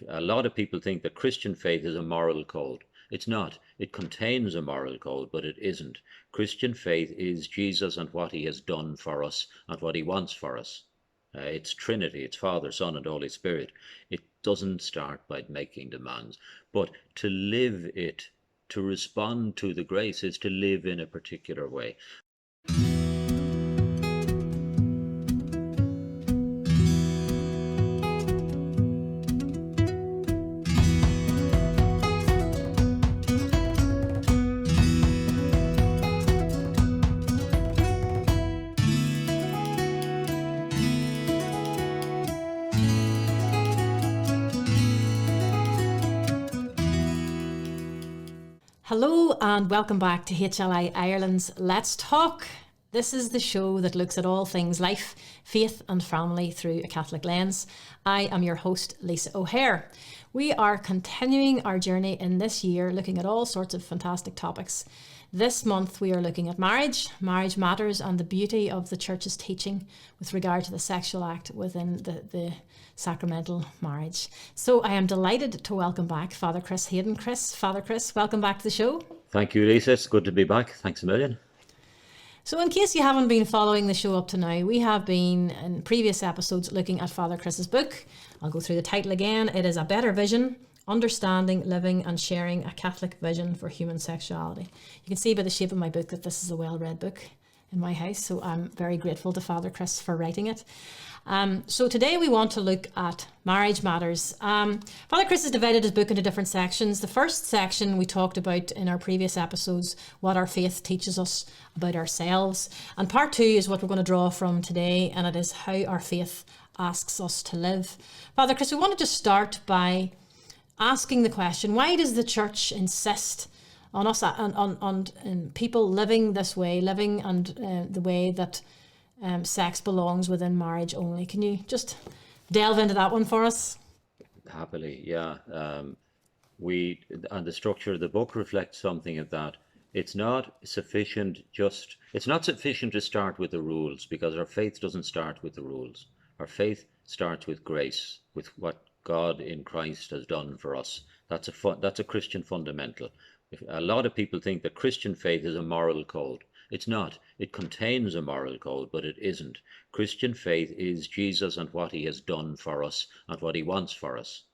A lot of people think that Christian faith is a moral code. It's not. It contains a moral code, but it isn't. Christian faith is Jesus and what he has done for us and what he wants for us. It's Trinity, it's Father, Son, and Holy Spirit. It doesn't start by making demands, but to live it, to respond to the grace, is to live in a particular way. Hello and welcome back to HLI Ireland's Let's Talk. This is the show that looks at all things life, faith and family through a Catholic lens. I am your host, Lisa O'Hare. We are continuing our journey in this year looking at all sorts of fantastic topics. This month we are looking at marriage matters, and the beauty of the Church's teaching with regard to the sexual act within the sacramental marriage. So I am delighted to welcome back Father Chris Hayden. Father Chris, welcome back to the show. Thank you, Lisa. It's good to be back. Thanks a million. So in case you haven't been following the show up to now, we have been in previous episodes looking at Father Chris's book. I'll go through the title again. It is A Better Vision: Understanding, Living and Sharing a Catholic Vision for Human Sexuality. You can see by the shape of my book that this is a well-read book in my house, so I'm very grateful to Father Chris for writing it. So today we want to look at marriage matters. Father Chris has divided his book into different sections. The first section we talked about in our previous episodes, what our faith teaches us about ourselves. And part two is what we're going to draw from today, and it is how our faith asks us to live. Father Chris, we wanted to start by asking the question, why does the Church insist on us, on people living this way, living and the way that sex belongs within marriage only? Can you just delve into that one for us? Happily, yeah. And the structure of the book reflects something of that. It's not sufficient to start with the rules, because our faith doesn't start with the rules. Our faith starts with grace, with what God in Christ has done for us. That's a Christian fundamental. A lot of people think that Christian faith is a moral code. It's not. It contains a moral code, but it isn't. Christian faith is Jesus and what he has done for us and what he wants for us.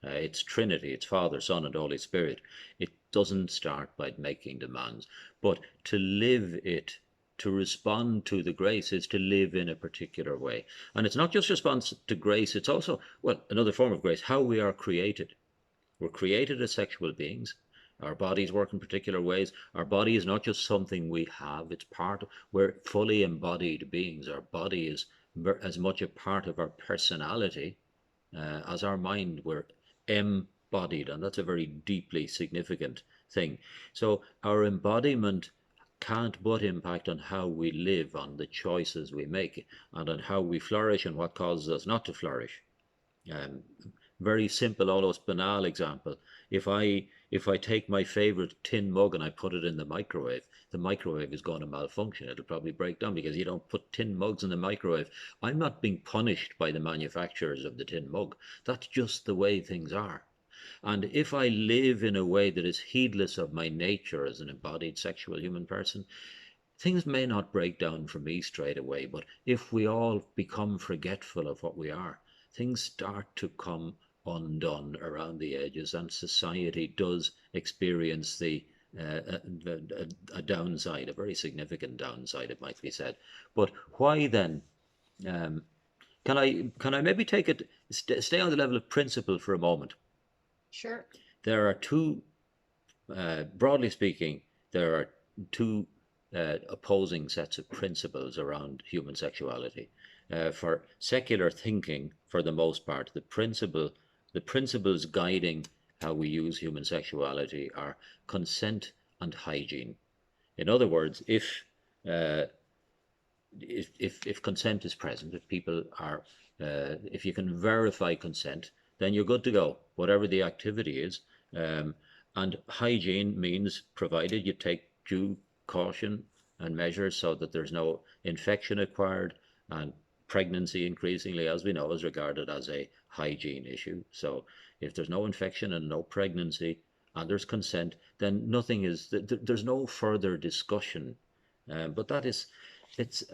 It's Trinity, it's Father, Son, and Holy Spirit. It doesn't start by making demands, but to live it, to respond to the grace, is to live in a particular way. And it's not just response to grace, it's also, well, another form of grace, how we are created. We're created as sexual beings. Our bodies work in particular ways. Our body is not just something we have, we're fully embodied beings. Our body is as much a part of our personality as our mind. We're embodied, and that's a very deeply significant thing. So our embodiment can't but impact on how we live, on the choices we make, and on how we flourish and what causes us not to flourish. Very simple, almost banal example. If I take my favorite tin mug and I put it in the microwave is going to malfunction. It'll probably break down, because you don't put tin mugs in the microwave. I'm not being punished by the manufacturers of the tin mug. That's just the way things are. And if I live in a way that is heedless of my nature as an embodied sexual human person, things may not break down for me straight away, but if we all become forgetful of what we are, things start to come undone around the edges, and society does experience a downside, a very significant downside, it might be said. But why then? Can I maybe take it, stay on the level of principle for a moment? Sure. There are two, broadly speaking, there are two opposing sets of principles around human sexuality. For secular thinking, for the most part, the principles guiding how we use human sexuality are consent and hygiene. In other words, if consent is present, if you can verify consent, then you're good to go, whatever the activity is. And hygiene means, provided you take due caution and measures so that there's no infection acquired, and pregnancy increasingly, as we know, is regarded as a hygiene issue. So If there's no infection and no pregnancy and there's consent, then there's no further discussion. But it's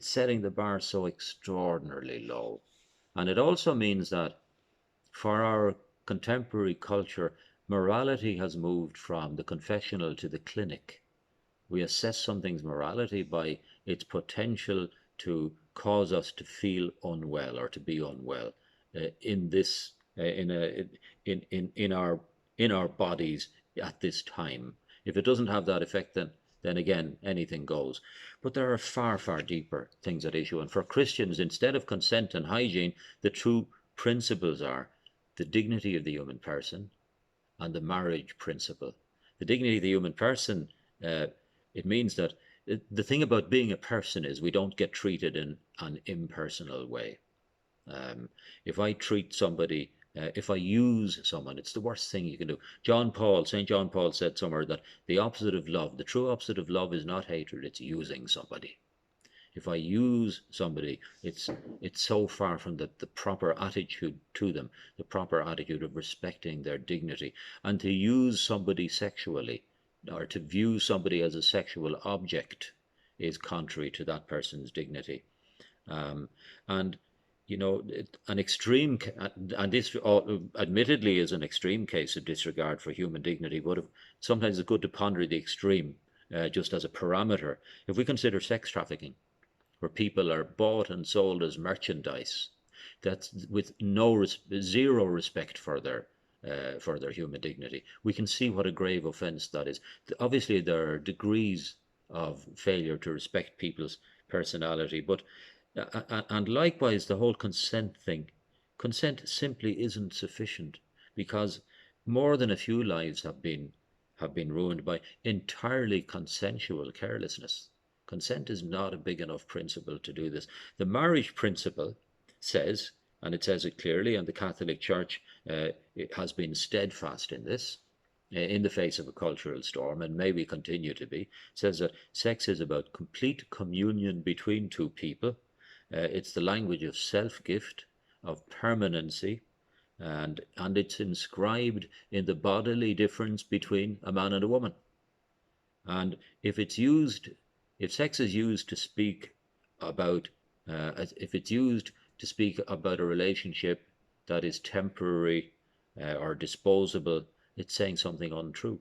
setting the bar so extraordinarily low. And it also means that for our contemporary culture, morality has moved from the confessional to the clinic. We assess something's morality by its potential to cause us to feel unwell or to be unwell in this in our bodies at this time. If it doesn't have that effect, then again anything goes. But there are far deeper things at issue. And for Christians, instead of consent and hygiene, the true principles are the dignity of the human person and the marriage principle. The dignity of the human person, it means that the thing about being a person is we don't get treated in an impersonal way. If I treat somebody, if I use someone, it's the worst thing you can do. St. John Paul said somewhere that the opposite of love, the true opposite of love is not hatred, it's using somebody. If I use somebody, it's so far from the proper attitude to them, the proper attitude of respecting their dignity. And to use somebody sexually, or to view somebody as a sexual object, is contrary to that person's dignity. And an extreme, and this admittedly is an extreme case of disregard for human dignity, but sometimes it's good to ponder the extreme just as a parameter. If we consider sex trafficking, where people are bought and sold as merchandise, that's with zero respect for their human dignity, we can see what a grave offence that is. Obviously, there are degrees of failure to respect people's personality, but and likewise the whole consent thing. Consent simply isn't sufficient, because more than a few lives have been ruined by entirely consensual carelessness. Consent is not a big enough principle to do this. The marriage principle says, and it says it clearly, and the Catholic Church it has been steadfast in this, in the face of a cultural storm, and may we continue to be, says that sex is about complete communion between two people. It's the language of self-gift, of permanency, and it's inscribed in the bodily difference between a man and a woman. And if sex is used to speak about, a relationship that is temporary or disposable, it's saying something untrue.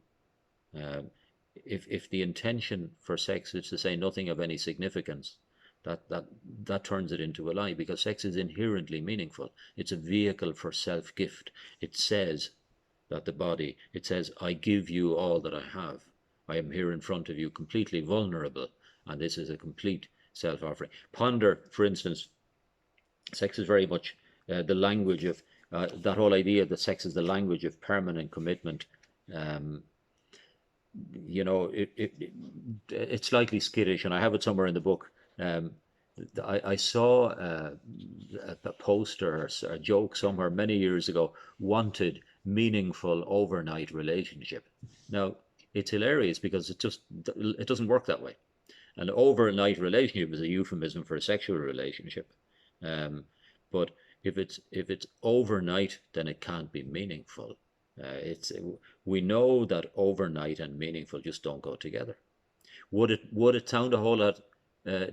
If the intention for sex is to say nothing of any significance, that turns it into a lie, because sex is inherently meaningful. It's a vehicle for self-gift. It says I give you all that I have. I am here in front of you completely vulnerable, and this is a complete self-offering. Ponder, for instance, sex is very much the language of that whole idea that sex is the language of permanent commitment. It's slightly skittish, and I have it somewhere in the book. I saw a poster or a joke somewhere many years ago, wanted meaningful overnight relationship. Now, it's hilarious because it doesn't work that way. An overnight relationship is a euphemism for a sexual relationship. But if it's overnight, then it can't be meaningful. We know that overnight and meaningful just don't go together. Would it sound a whole lot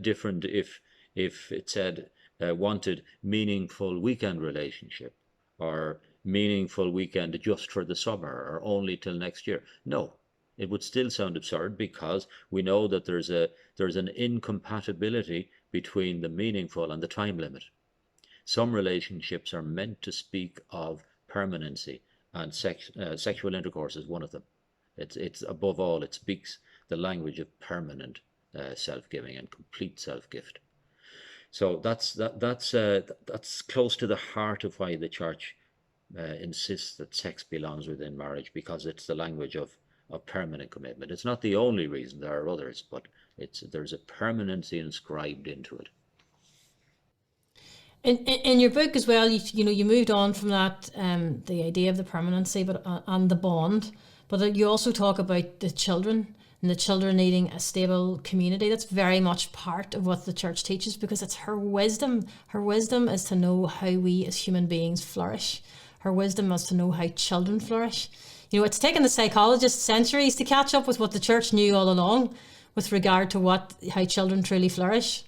different if it said wanted meaningful weekend relationship, or meaningful weekend just for the summer, or only till next year? No, it would still sound absurd, because we know that there's an incompatibility between the meaningful and the time limit. Some relationships are meant to speak of permanency, and sexual intercourse is one of them. It's above all, it speaks the language of permanent self-giving and complete self-gift. So that's close to the heart of why the Church insists that sex belongs within marriage, because it's the language of permanent commitment. It's not the only reason, there are others, but there's a permanency inscribed into it. In your book as well, you moved on from that, the idea of the permanency, and the bond, but you also talk about the children, and the children needing a stable community. That's very much part of what the Church teaches, because it's her wisdom. Her wisdom is to know how we as human beings flourish. her wisdom as to know how children flourish. You know, it's taken the psychologists centuries to catch up with what the church knew all along with regard to how children truly flourish.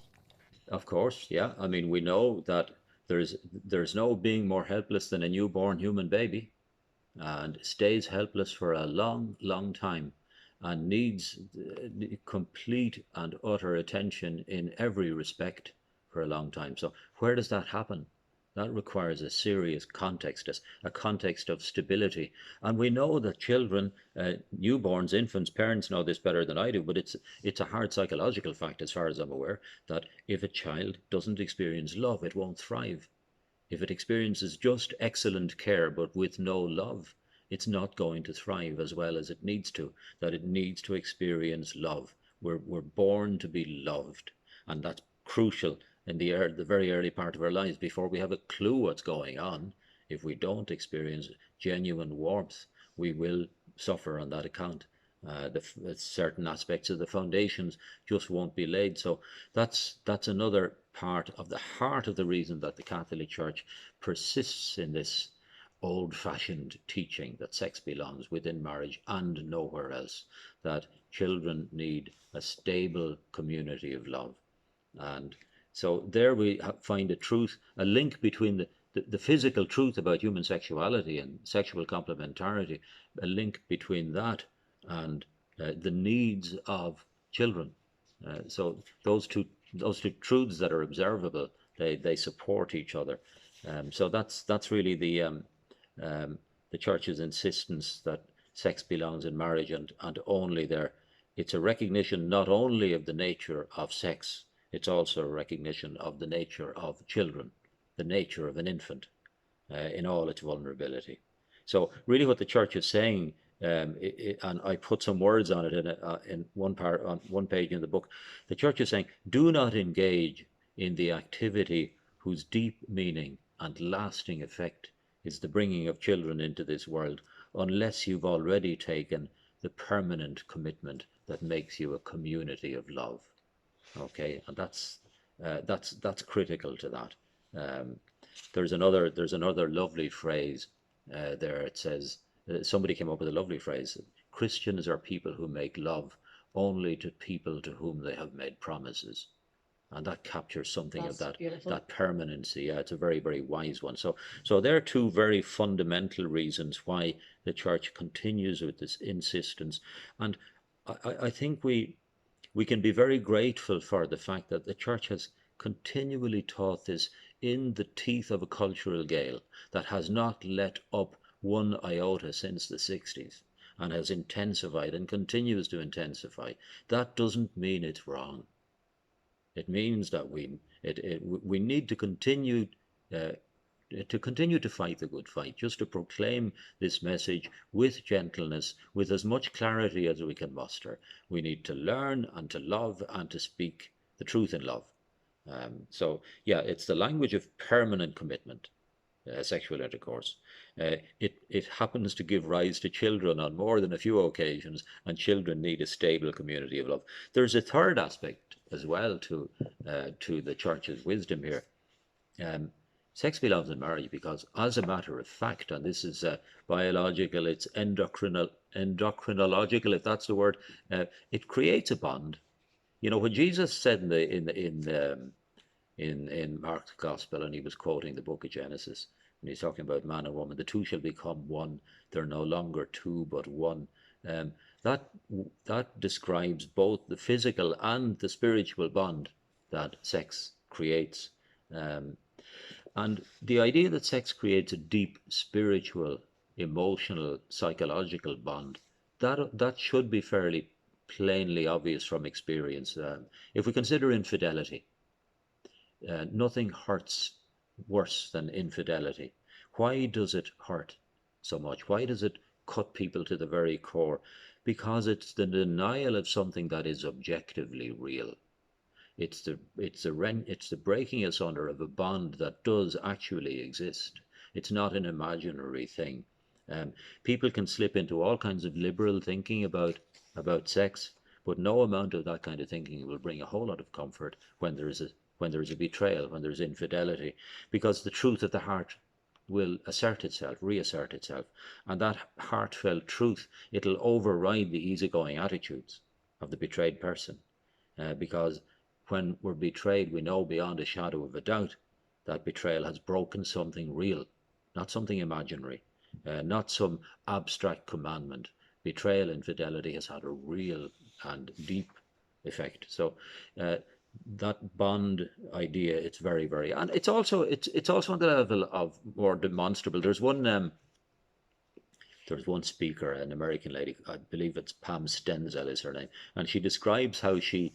Of course, yeah. I mean, we know that there's no being more helpless than a newborn human baby, and stays helpless for a long, long time, and needs complete and utter attention in every respect for a long time. So where does that happen? That requires a serious context, a context of stability. And we know that children, newborns, infants, parents know this better than I do, but it's a hard psychological fact, as far as I'm aware, that if a child doesn't experience love, it won't thrive. If it experiences just excellent care but with no love, it's not going to thrive as well as it needs to. That it needs to experience love. We're born to be loved, and that's crucial in the very early part of our lives, before we have a clue what's going on. If we don't experience genuine warmth, we will suffer on that account. Certain aspects of the foundations just won't be laid. So that's another part of the heart of the reason that the Catholic Church persists in this old-fashioned teaching that sex belongs within marriage and nowhere else, that children need a stable community of love. And so there we find a link between the physical truth about human sexuality and sexual complementarity, a link between that and the needs of children. So those two truths that are observable, they support each other. So that's really the Church's insistence that sex belongs in marriage and only there. It's a recognition not only of the nature of sex, it's also a recognition of the nature of children, the nature of an infant in all its vulnerability. So really what the Church is saying, and I put some words on it in one part, on one page in the book, the Church is saying, do not engage in the activity whose deep meaning and lasting effect is the bringing of children into this world, unless you've already taken the permanent commitment that makes you a community of love. Okay, and that's critical to that. There's another lovely phrase there. It says, somebody came up with a lovely phrase: Christians are people who make love only to people to whom they have made promises. And that captures something of that permanency. Yeah, it's a very, very wise one. So there are two very fundamental reasons why the Church continues with this insistence. And I think we can be very grateful for the fact that the Church has continually taught this in the teeth of a cultural gale that has not let up one iota since the 60s, and has intensified and continues to intensify. That doesn't mean it's wrong. It means that we need to continue to fight the good fight, just to proclaim this message with gentleness, with as much clarity as we can muster. We need to learn and to love and to speak the truth in love. So yeah, it's the language of permanent commitment, sexual intercourse. It happens to give rise to children on more than a few occasions, and children need a stable community of love. There's a third aspect as well to the Church's wisdom here. Sex belongs in marriage because, as a matter of fact, and this is biological, it's endocrinological, if that's the word, it creates a bond. You know, when Jesus said in Mark's Gospel, and he was quoting the book of Genesis, and he's talking about man and woman, the two shall become one. They're no longer two, but one. That describes both the physical and the spiritual bond that sex creates. And the idea that sex creates a deep spiritual, emotional, psychological bond, that should be fairly plainly obvious from experience. If we consider infidelity, nothing hurts worse than infidelity. Why does it hurt so much? Why does it cut people to the very core? Because it's the denial of something that is objectively real. It's the breaking asunder of a bond that does actually exist. It's not an imaginary thing. People can slip into all kinds of liberal thinking about sex, but no amount of that kind of thinking will bring a whole lot of comfort when there is a betrayal, when there's infidelity, because the truth at the heart will assert itself, reassert itself. And that heartfelt truth, it'll override the easygoing attitudes of the betrayed person. Because when we're betrayed, we know beyond a shadow of a doubt that betrayal has broken something real, not something imaginary, not some abstract commandment. Betrayal, infidelity has had a real and deep effect. So that bond idea, it's very, very, and it's also on the level of more demonstrable. There's one speaker, an American lady, I believe it's Pam Stenzel is her name, and she describes how she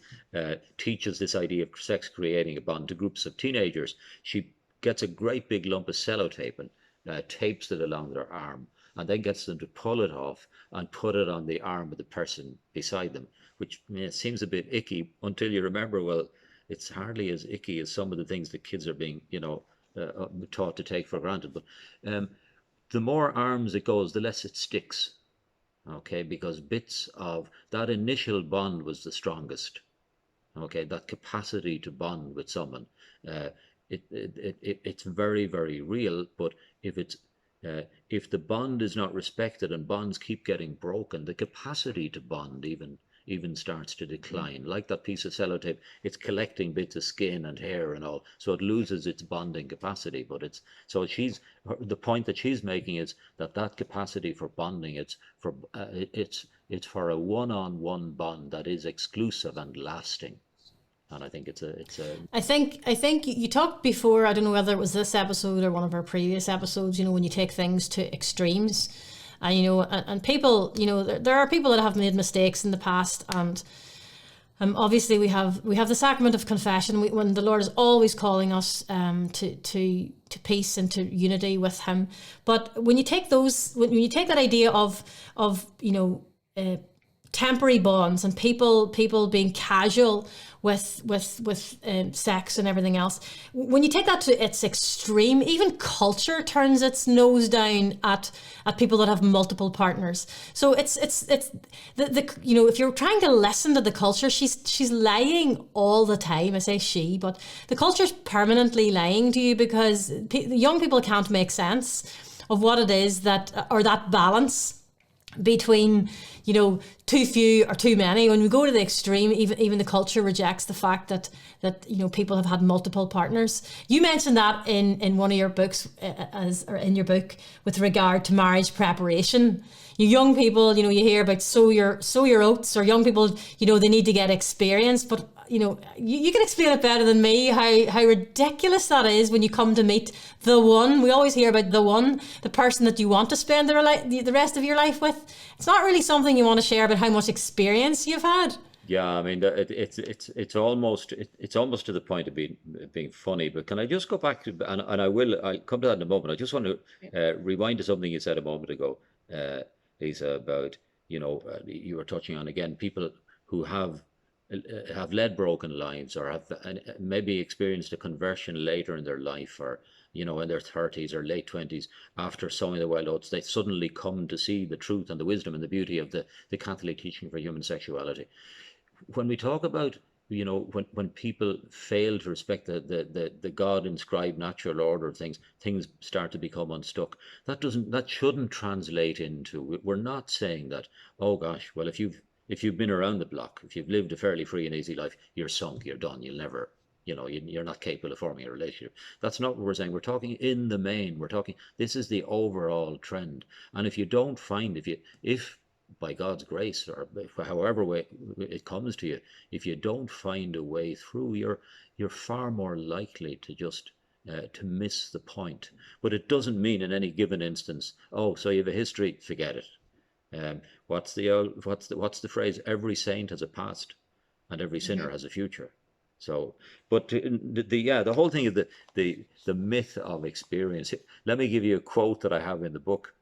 teaches this idea of sex creating a bond to groups of teenagers. She gets a great big lump of sellotape and tapes it along their arm, and then gets them to pull it off and put it on the arm of the person beside them, which seems a bit icky until you remember, well, it's hardly as icky as some of the things that kids are being, taught to take for granted. But the more arms it goes, the less it sticks. Okay, because bits of that initial bond was the strongest. Okay, that capacity to bond with someone, it's very, very real. But if the bond is not respected and bonds keep getting broken, the capacity to bond even starts to decline. Like that piece of sellotape, it's collecting bits of skin and hair and all, so it loses its bonding capacity. But the point that she's making is that capacity for bonding, it's for a one-on-one bond that is exclusive and lasting. And I think it's a. I think you talked before. I don't know whether it was this episode or one of our previous episodes. When you take things to extremes, and people, there are people that have made mistakes in the past, and obviously we have the sacrament of confession, when the Lord is always calling us to peace and to unity with Him. But when you take that idea of temporary bonds and people being casual with sex and everything else, when you take that to its extreme, even culture turns its nose down at people that have multiple partners. So it's if you're trying to listen to the culture, she's lying all the time. I say she, but the culture's permanently lying to you, because young people can't make sense of what it is that balance between too few or too many. When we go to the extreme, even the culture rejects the fact that people have had multiple partners. You mentioned that in one of your books, or in your book, with regard to marriage preparation. You young people, you hear about sow your oats, or young people, they need to get experience, but you can explain it better than me how ridiculous that is when you come to meet the one. We always hear about the one, the person that you want to spend the rest of your life with. It's not really something you want to share about how much experience you've had. Yeah, I mean, it's almost to the point of being funny. But can I just go back to, and I'll come to that in a moment. I just want to rewind to something you said a moment ago, Lisa, about you were touching on again people who have led broken lives, or have maybe experienced a conversion later in their life, or in their 30s or late 20s, after sowing the wild oats, they suddenly come to see the truth and the wisdom and the beauty of the Catholic teaching for human sexuality. When we talk about when people fail to respect the God inscribed natural order of things start to become unstuck. That shouldn't translate into, we're not saying that, oh gosh, well, if you've been around the block, if you've lived a fairly free and easy life, you're sunk, you're done, you'll never, you're not capable of forming a relationship. That's not what we're saying. We're talking in the main. This is the overall trend. And if you don't find, if by God's grace, or however way it comes to you, if you don't find a way through, you're far more likely to just to miss the point. But it doesn't mean in any given instance, oh, so you have a history, forget it. What's the phrase? Every saint has a past, and every sinner has a future. So, but the whole thing of the myth of experience. Let me give you a quote that I have in the book.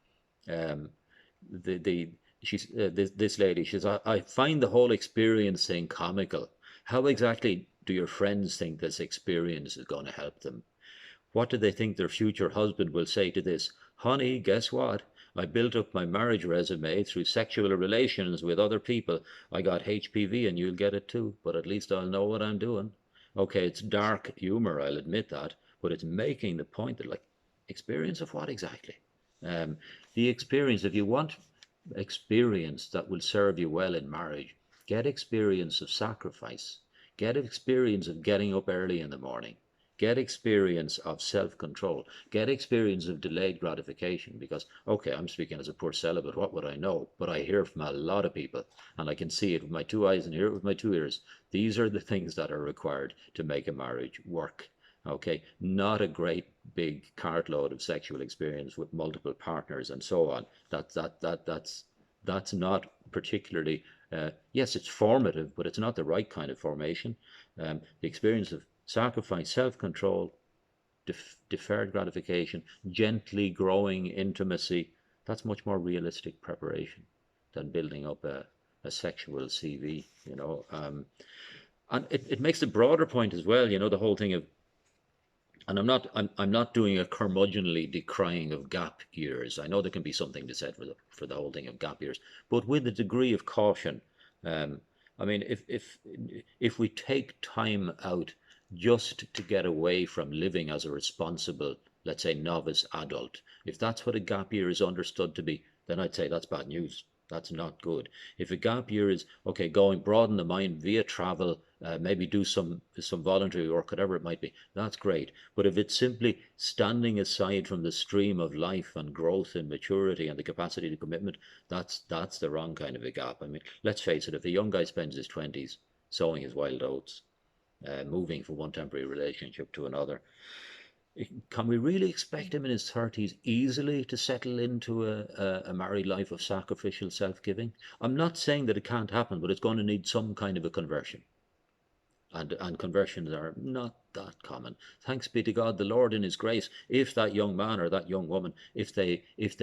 This lady, she says, I find the whole experience thing comical. How exactly do your friends think this experience is going to help them? What do they think their future husband will say to this? Honey, guess what? I built up my marriage resume through sexual relations with other people. I got HPV and you'll get it too, but at least I'll know what I'm doing. Okay, it's dark humor, I'll admit that, but it's making the point that, like, Experience of what exactly? Um, the experience, if you want experience that will serve you well in marriage, get experience of sacrifice, get experience of getting up early in the morning, get experience of self-control, get experience of delayed gratification. Because, okay, I'm speaking as a poor celibate, what would I know? But I hear from a lot of people, and I can see it with my two eyes and hear it with my two ears. These are the things that are required to make a marriage work. Okay, not a great big cartload of sexual experience with multiple partners and so on. That's not particularly. Yes, it's formative, but it's not the right kind of formation. The experience of sacrifice, self-control, deferred gratification, gently growing intimacy. That's much more realistic preparation than building up a sexual CV. And it makes the broader point as well. The whole thing of, and I'm not doing a curmudgeonly decrying of gap years. I know there can be something to said for the whole thing of gap years, but with a degree of caution. Um, I mean, if we take time out just to get away from living as a responsible, let's say, novice adult, if that's what a gap year is understood to be, then I'd say that's bad news. That's not good. If a gap year is, okay, going broaden the mind via travel, maybe do some voluntary work, whatever it might be, that's great. But if it's simply standing aside from the stream of life and growth and maturity and the capacity to commitment, that's the wrong kind of a gap. I mean, let's face it, if a young guy spends his 20s sowing his wild oats, moving from one temporary relationship to another, can we really expect him in his 30s easily to settle into a married life of sacrificial self-giving? I'm not saying that it can't happen, but it's going to need some kind of a conversion. And conversions are not that common. Thanks be to God, the Lord in His grace. If that young man or that young woman, if they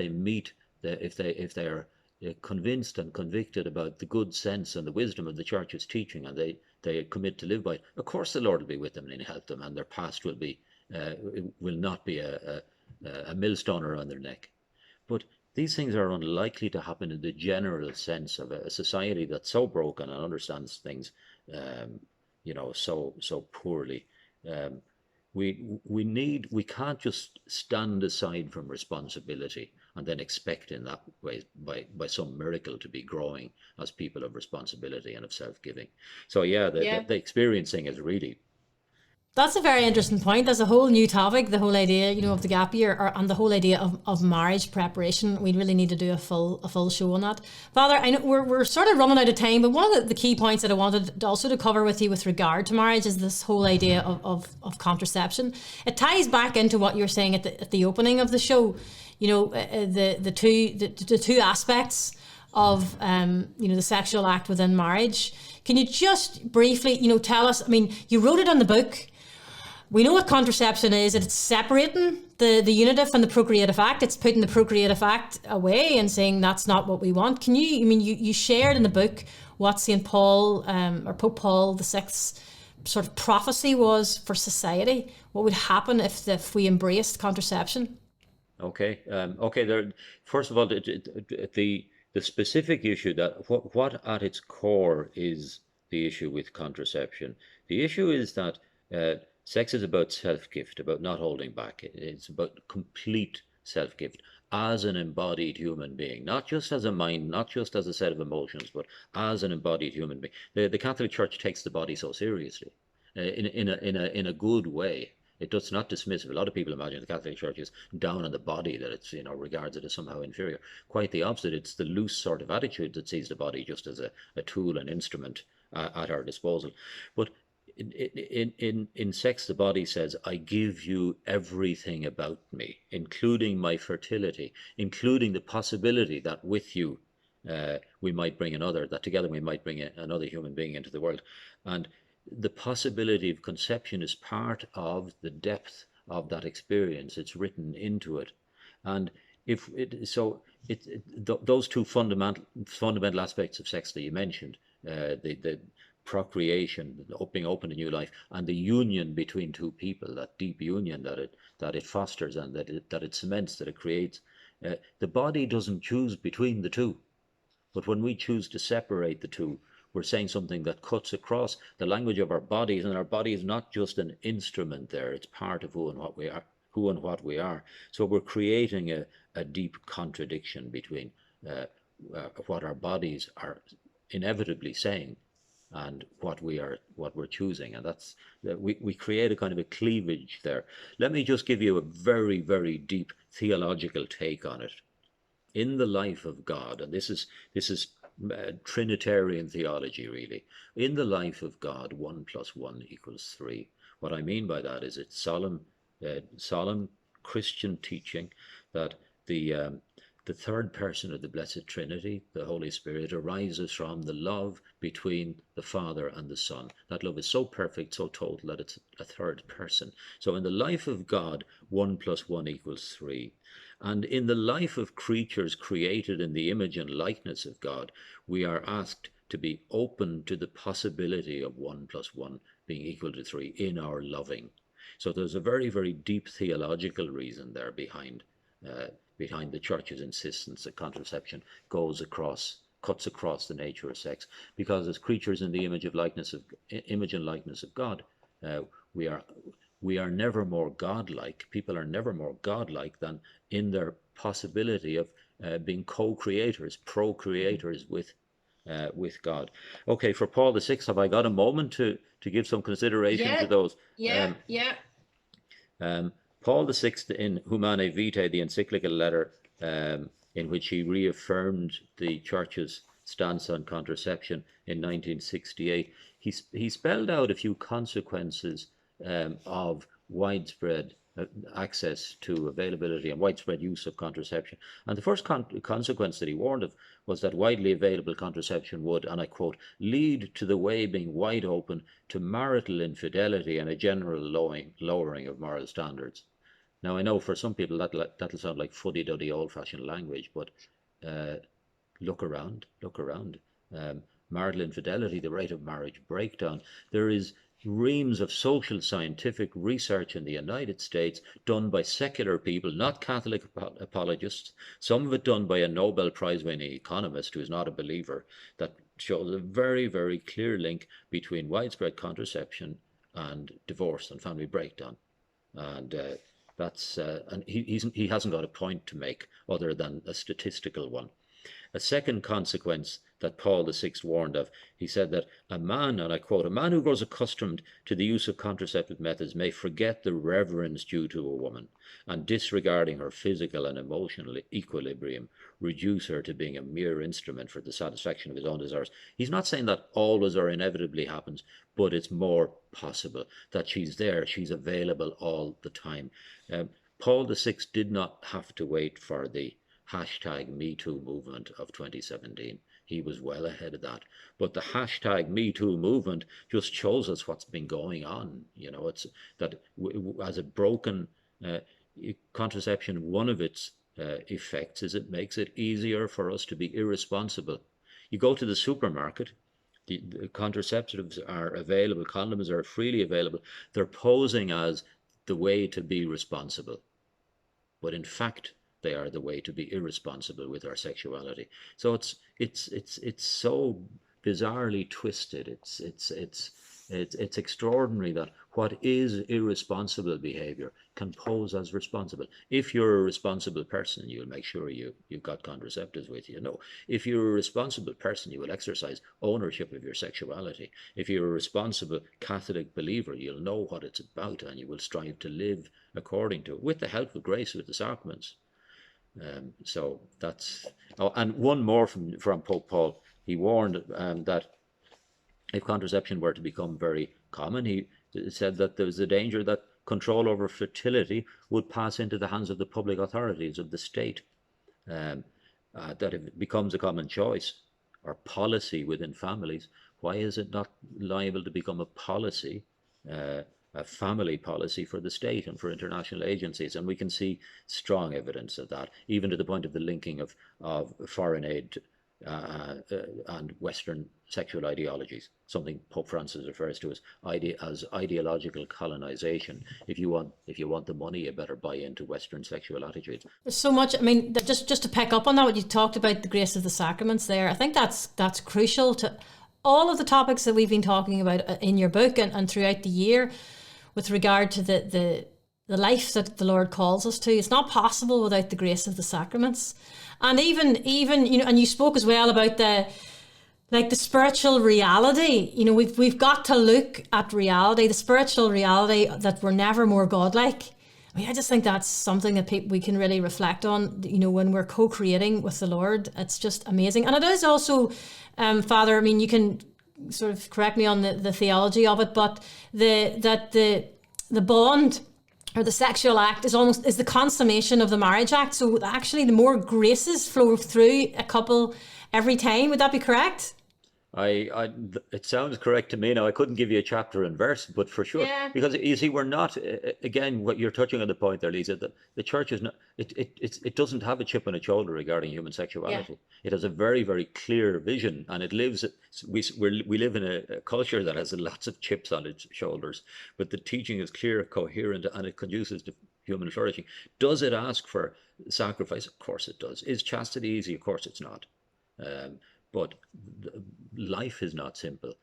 meet if they are convinced and convicted about the good sense and the wisdom of the church's teaching, and they commit to live by it, of course the Lord will be with them and help them, and their past will not be a millstone around their neck. But these things are unlikely to happen in the general sense of a society that's so broken and understands things so poorly. We can't just stand aside from responsibility and then expect in that way by some miracle to be growing as people of responsibility and of self-giving. So yeah, Yeah. the experiencing is really. That's a very interesting point. There's a whole new topic, the whole idea, of the gap year, and the whole idea of marriage preparation. We really need to do a full show on that. Father, I know we're sort of running out of time, but one of the key points that I wanted also to cover with you with regard to marriage is this whole idea of contraception. It ties back into what you were saying at the opening of the show. The two aspects of the sexual act within marriage. Can you just briefly tell us? I mean, you wrote it on the book. We know what contraception is. It's separating the unitive and the procreative act. It's putting the procreative act away and saying that's not what we want. Can you, you shared in the book what St. Paul or Pope Paul VI sort of prophecy was for society? What would happen if we embraced contraception? Okay. Okay. First of all, the specific issue that what at its core is the issue with contraception. The issue is that sex is about self-gift, about not holding back. It's about complete self-gift as an embodied human being, not just as a mind, not just as a set of emotions, but as an embodied human being. The Catholic Church takes the body so seriously, in a good way. It does not dismiss. A lot of people imagine the Catholic Church is down on the body, that it's regards it as somehow inferior. Quite the opposite. It's the loose sort of attitude that sees the body just as a tool, an instrument at our disposal. But in sex, the body says, I give you everything about me, including my fertility, including the possibility that with you we might bring another, that together we might bring another human being into the world. And the possibility of conception is part of the depth of that experience. It's written into it. And those two fundamental aspects of sex that you mentioned, the procreation, being open to new life, and the union between two people, that deep union that it fosters and that it cements, that it creates. The body doesn't choose between the two, but when we choose to separate the two, we're saying something that cuts across the language of our bodies, and our body is not just an instrument there, it's part of who and what we are. who and what we are. So we're creating a deep contradiction between what our bodies are inevitably saying and what we're choosing, and that's we create a kind of a cleavage there. Let me just give you a very, very deep theological take on it. In the life of God, and this is Trinitarian theology, really. In the life of God, 1 + 1 = 3. What I mean by that is it's solemn Christian teaching that the third person of the Blessed Trinity, the Holy Spirit, arises from the love between the Father and the Son. That love is so perfect, so total, that it's a third person. So in the life of God, 1 + 1 = 3. And in the life of creatures created in the image and likeness of God, we are asked to be open to the possibility of 1 + 1 being equal to 3 in our loving. So there's a very, very deep theological reason there behind the Church's insistence that contraception cuts across the nature of sex, because as creatures in the image and likeness of God, we are never more godlike. People are never more godlike than in their possibility of being co-creators, procreators with God. Okay, for Paul VI, have I got a moment to give some consideration to those? Yeah. Paul VI, in Humanae Vitae, the encyclical letter in which he reaffirmed the Church's stance on contraception in 1968, he spelled out a few consequences of widespread access to availability and widespread use of contraception. And the first consequence that he warned of was that widely available contraception would, and I quote, lead to the way being wide open to marital infidelity and a general lowering of moral standards. Now, I know for some people that'll sound like fuddy-duddy old-fashioned language, but look around. Marital infidelity, the rate of marriage breakdown. There is reams of social scientific research in the United States done by secular people, not Catholic apologists, some of it done by a Nobel Prize winning economist who is not a believer, that shows a very, very clear link between widespread contraception and divorce and family breakdown. And and he hasn't got a point to make other than a statistical one. A second consequence that Paul VI warned of, he said that a man, and I quote, a man who grows accustomed to the use of contraceptive methods may forget the reverence due to a woman, and disregarding her physical and emotional equilibrium, reduce her to being a mere instrument for the satisfaction of his own desires. He's not saying that always or inevitably happens, but it's more possible that she's there, she's available all the time. Paul VI did not have to wait for the #MeToo movement of 2017. He was well ahead of that. But the #MeToo movement just shows us what's been going on. You know, it's that as a broken contraception, one of its effects is it makes it easier for us to be irresponsible. You go to the supermarket, the contraceptives are available, condoms are freely available. They're posing as the way to be responsible. But in fact, they are the way to be irresponsible with our sexuality. So it's so bizarrely twisted. It's extraordinary that what is irresponsible behavior can pose as responsible. If you're a responsible person, you'll make sure you've got contraceptives with you. No, if you're a responsible person, you will exercise ownership of your sexuality. If you're a responsible Catholic believer, you'll know what it's about and you will strive to live according to it, with the help of grace, with the sacraments. So that's, and one more from Pope Paul. He warned that if contraception were to become very common, he said that there was a danger that control over fertility would pass into the hands of the public authorities of the state, that if it becomes a common choice or policy within families, why is it not liable to become a policy, a family policy for the state and for international agencies? And we can see strong evidence of that, even to the point of the linking of foreign aid and Western sexual ideologies, something Pope Francis refers to as ideological colonization. If you want the money, you better buy into Western sexual attitudes. There's so much. I mean, just to pick up on that, what you talked about, the grace of the sacraments there, I think that's crucial to all of the topics that we've been talking about in your book and throughout the year, with regard to the the life that the Lord calls us to. It's not possible without the grace of the sacraments. And even you know, and you spoke as well about the spiritual reality. You know, we've got to look at reality, the spiritual reality, that we're never more godlike. I mean, I just think that's something that we can really reflect on, you know, when we're co-creating with the Lord. It's just amazing. And it is also, Father, I mean, you can sort of correct me on the theology of it, but the bond or the sexual act is the consummation of the marriage act. So actually the more graces flow through a couple every time. Would that be correct? It sounds correct to me. Now, I couldn't give you a chapter and verse, but for sure, Yeah. because you see, we're not, again, what you're touching on the point there, Lisa, that the church is not, it doesn't have a chip on its shoulder regarding human sexuality. It has a very, very clear vision, and it lives, we live in a culture that has lots of chips on its shoulders, but the teaching is clear, coherent, and it conduces to human flourishing. Does it ask for sacrifice? Of course it does. Is chastity easy? Of course it's not. But life is not simple.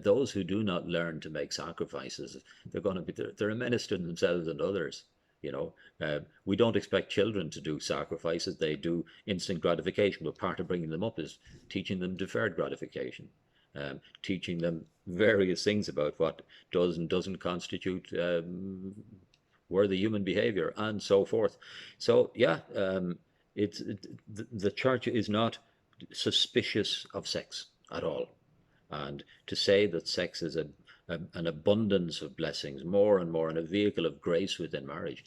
Those who do not learn to make sacrifices, they're a menace to themselves and others. You know, we don't expect children to do sacrifices. They do instant gratification, but part of bringing them up is teaching them deferred gratification, teaching them various things about what does and doesn't constitute worthy human behavior, and so forth. So yeah, the church is not suspicious of sex at all, and to say that sex is an abundance of blessings, more and more, and a vehicle of grace within marriage.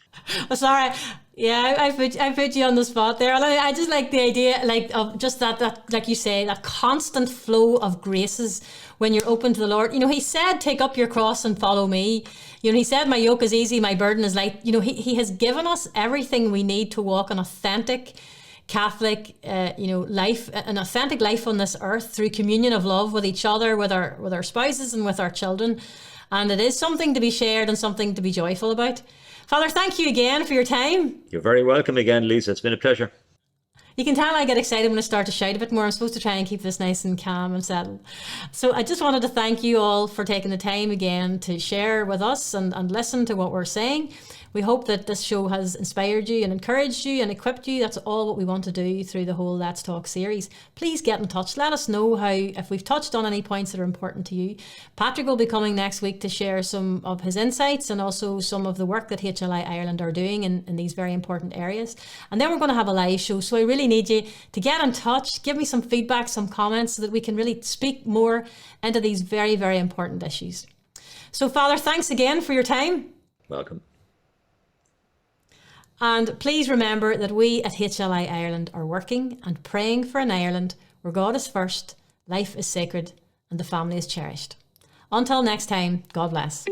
Oh, sorry, yeah, I put you on the spot there, and I just like the idea, like, of just that like you say, that constant flow of graces when you're open to the Lord. You know, he said, take up your cross and follow me. You know, he said, my yoke is easy, my burden is light. You know, he has given us everything we need to walk an authentic Catholic, life, an authentic life on this earth through communion of love with each other, with our spouses, and with our children. And it is something to be shared and something to be joyful about. Father, thank you again for your time. You're very welcome again, Lisa. It's been a pleasure. You can tell I get excited when I start to shout a bit more. I'm supposed to try and keep this nice and calm and settled. So I just wanted to thank you all for taking the time again to share with us and listen to what we're saying. We hope that this show has inspired you and encouraged you and equipped you. That's all what we want to do through the whole Let's Talk series. Please get in touch. Let us know if we've touched on any points that are important to you. Patrick will be coming next week to share some of his insights and also some of the work that HLI Ireland are doing in these very important areas. And then we're going to have a live show. So I really need you to get in touch, give me some feedback, some comments, so that we can really speak more into these very, very important issues. So, Father, thanks again for your time. Welcome. And please remember that we at HLI Ireland are working and praying for an Ireland where God is first, life is sacred, and the family is cherished. Until next time, God bless.